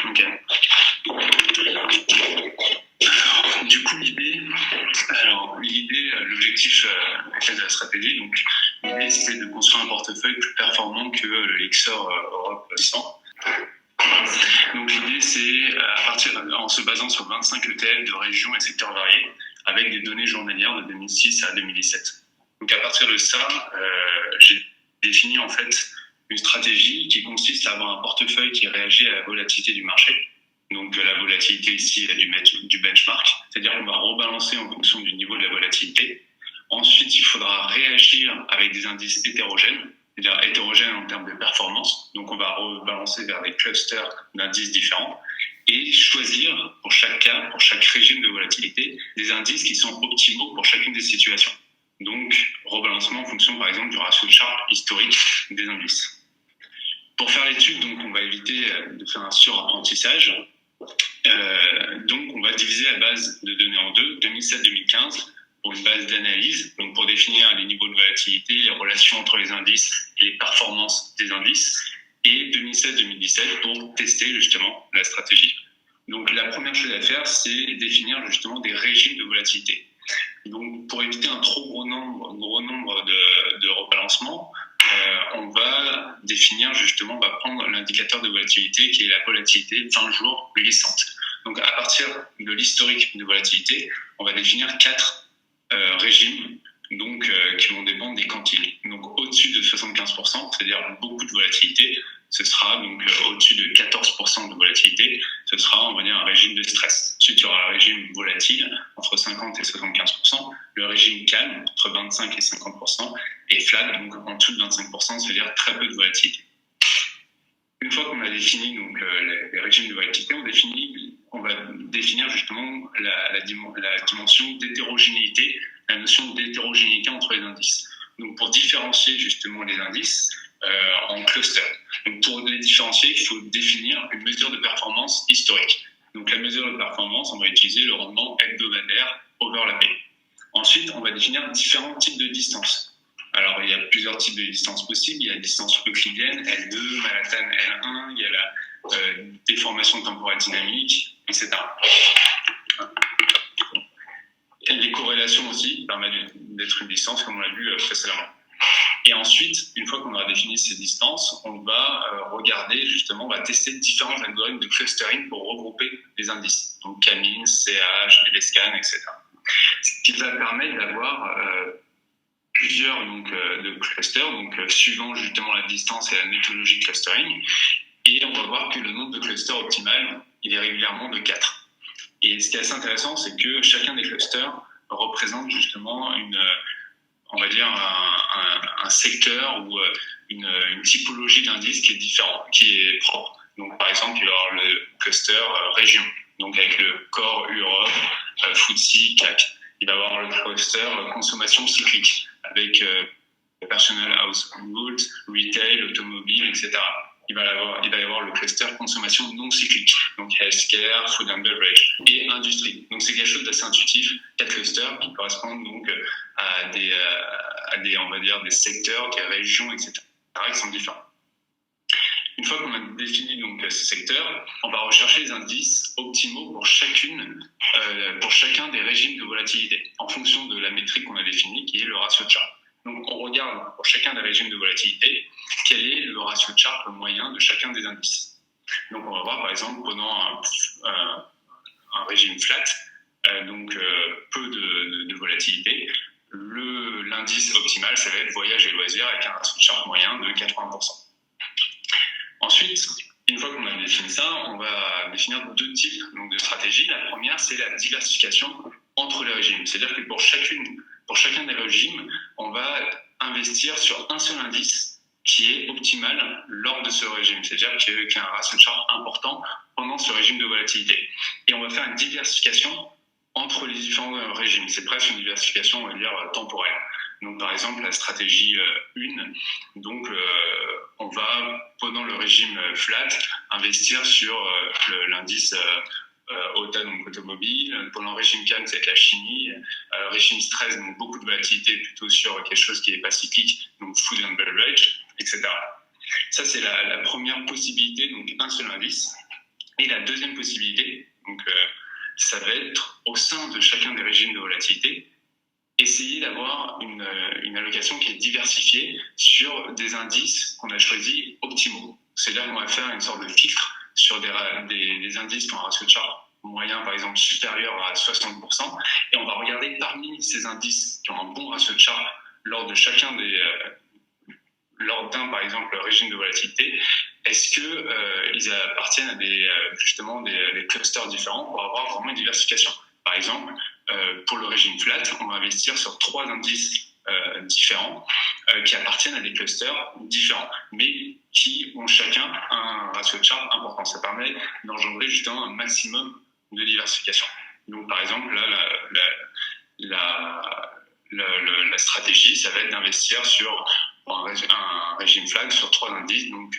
Ok. Du coup, l'objectif de la stratégie, donc l'idée c'était de construire un portefeuille plus performant que le Lyxor Europe 100. Donc l'idée c'est en se basant sur 25 ETF de régions et secteurs variés, avec des données journalières de 2006 à 2017. Donc à partir de ça, j'ai défini en fait une stratégie qui consiste à avoir un portefeuille qui réagit à la volatilité du marché. Donc la volatilité ici du benchmark, c'est-à-dire qu'on va rebalancer en fonction du niveau de la volatilité. Ensuite, il faudra réagir avec des indices hétérogènes, c'est-à-dire hétérogènes en termes de performance. Donc on va rebalancer vers des clusters d'indices différents et choisir pour chaque cas, pour chaque régime de volatilité, des indices qui sont optimaux pour chacune des situations. Donc rebalancement en fonction par exemple du ratio de Sharpe historique des indices. Pour faire l'étude, donc on va éviter de faire un surapprentissage. Donc on va diviser la base de données en deux, 2007-2015 pour une base d'analyse, donc pour définir les niveaux de volatilité, les relations entre les indices et les performances des indices, et 2016-2017 pour tester justement la stratégie. Donc la première chose à faire, c'est définir justement des régimes de volatilité. Donc pour éviter un trop gros nombre de rebalancements, on va prendre l'indicateur de volatilité qui est la volatilité 20 jours glissante. Donc à partir de l'historique de volatilité, on va définir 4 régimes qui vont dépendre des quantiles. Donc au-dessus de 75%, c'est-à-dire beaucoup de volatilité, ce sera donc au-dessus de 14% de volatilité, ce sera on va dire un régime de stress. Ensuite, il y aura un régime volatile entre 50 et 75%, le régime calme entre 25 et 50%, et flat, donc en dessous de 25%, c'est-à-dire très peu de volatilité. Une fois qu'on a défini donc, les régimes de volatilité, on va définir justement la dimension d'hétérogénéité, la notion d'hétérogénéité entre les indices. Donc pour différencier justement les indices en clusters. Donc pour les différencier, il faut définir une mesure de performance historique. Donc la mesure de performance, on va utiliser le rendement hebdomadaire overlappé. Ensuite, on va définir différents types de distances. Alors, il y a plusieurs types de distances possibles. Il y a la distance euclidienne, L2, Manhattan, L1, il y a la déformation temporelle dynamique, etc. Les corrélations aussi permettent d'être une distance, comme on l'a vu précédemment. Et ensuite, une fois qu'on aura défini ces distances, on va regarder, justement, on va tester différents algorithmes de clustering pour regrouper les indices. Donc, K-means, CH, LSCAN, etc. Ce qui va permettre d'avoir plusieurs de clusters, suivant justement la distance et la méthodologie de clustering. Et on va voir que le nombre de clusters optimal, il est régulièrement de 4. Et ce qui est assez intéressant, c'est que chacun des clusters représente justement un secteur ou une typologie d'indice qui est différent, qui est propre. Donc par exemple, il y aura le cluster région, donc avec le Core Europe, FTSE, CAC. Il va y avoir le cluster consommation cyclique avec personal household, retail, automobile, etc. Il va y avoir le cluster consommation non cyclique, donc healthcare, food and beverage, et industrie. Donc c'est quelque chose d'assez intuitif, 4 clusters qui correspondent donc à des on va dire des secteurs, des régions, etc. qui sont différents. Une fois qu'on a défini donc ces secteurs, on va rechercher les indices optimaux pour chacun des régimes de volatilité, en fonction de la métrique qu'on a définie, qui est le ratio de Sharpe. Donc on regarde pour chacun des régimes de volatilité, quel est le ratio de Sharpe moyen de chacun des indices. Donc on va voir par exemple, prenant un régime flat, peu de volatilité, l'indice optimal, ça va être voyage et loisirs avec un ratio de Sharpe moyen de 80%. Ensuite, une fois qu'on a défini ça, on va définir 2 types de stratégies. La première, c'est la diversification entre les régimes. C'est-à-dire que pour chacun des régimes, on va investir sur un seul indice qui est optimal lors de ce régime. C'est-à-dire qu'il y a un ratio de Sharpe important pendant ce régime de volatilité. Et on va faire une diversification entre les différents régimes. C'est presque une diversification, on va dire, temporelle. Donc, par exemple, la stratégie 1, on va, pendant le régime flat, investir sur l'indice OTA, donc automobile. Pendant le régime calme, c'est la chimie. Régime stress, donc beaucoup de volatilité, plutôt sur quelque chose qui n'est pas cyclique, donc food and beverage, etc. Ça, c'est la première possibilité, donc un seul indice. Et la deuxième possibilité, donc, ça va être au sein de chacun des régimes de volatilité, essayer d'avoir une allocation qui est diversifiée sur des indices qu'on a choisis optimaux. C'est là qu'on va faire une sorte de filtre sur des indices qui ont un ratio de charge moyen, par exemple, supérieur à 60%, et on va regarder parmi ces indices qui ont un bon ratio de charge lors de chacun lors d'un, par exemple, régime de volatilité, est-ce qu'ils appartiennent à justement des clusters différents pour avoir vraiment une diversification. Par exemple, pour le régime flat, on va investir sur 3 indices différents qui appartiennent à des clusters différents, mais qui ont chacun un ratio de charge important. Ça permet d'engendrer justement un maximum de diversification. Donc, par exemple, là, la stratégie, ça va être d'investir sur un régime flat sur 3 indices, donc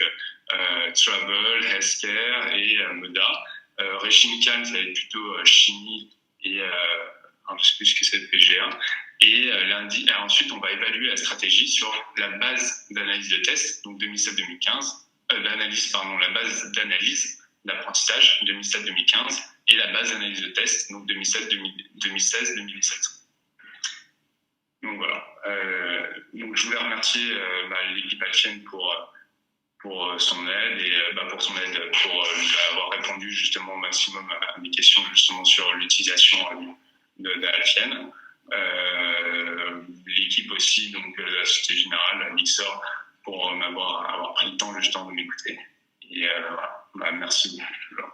Travel, Healthcare et Moda. Régime calme, ça va être plutôt chimie et un peu plus que c'est PGA. Et ensuite, on va évaluer la stratégie sur la base d'analyse de test, donc 2007-2015, la base d'analyse d'apprentissage 2007-2015 et la base d'analyse de test, donc 2016-2017. Donc voilà. Donc je voulais remercier l'équipe Alfienne pour son aide et pour son aide pour avoir répondu justement au maximum à mes questions justement sur l'utilisation d'Alfienne. L'équipe aussi donc de la Société Générale, Mixer, pour avoir pris le temps justement de m'écouter. Et voilà. Merci beaucoup.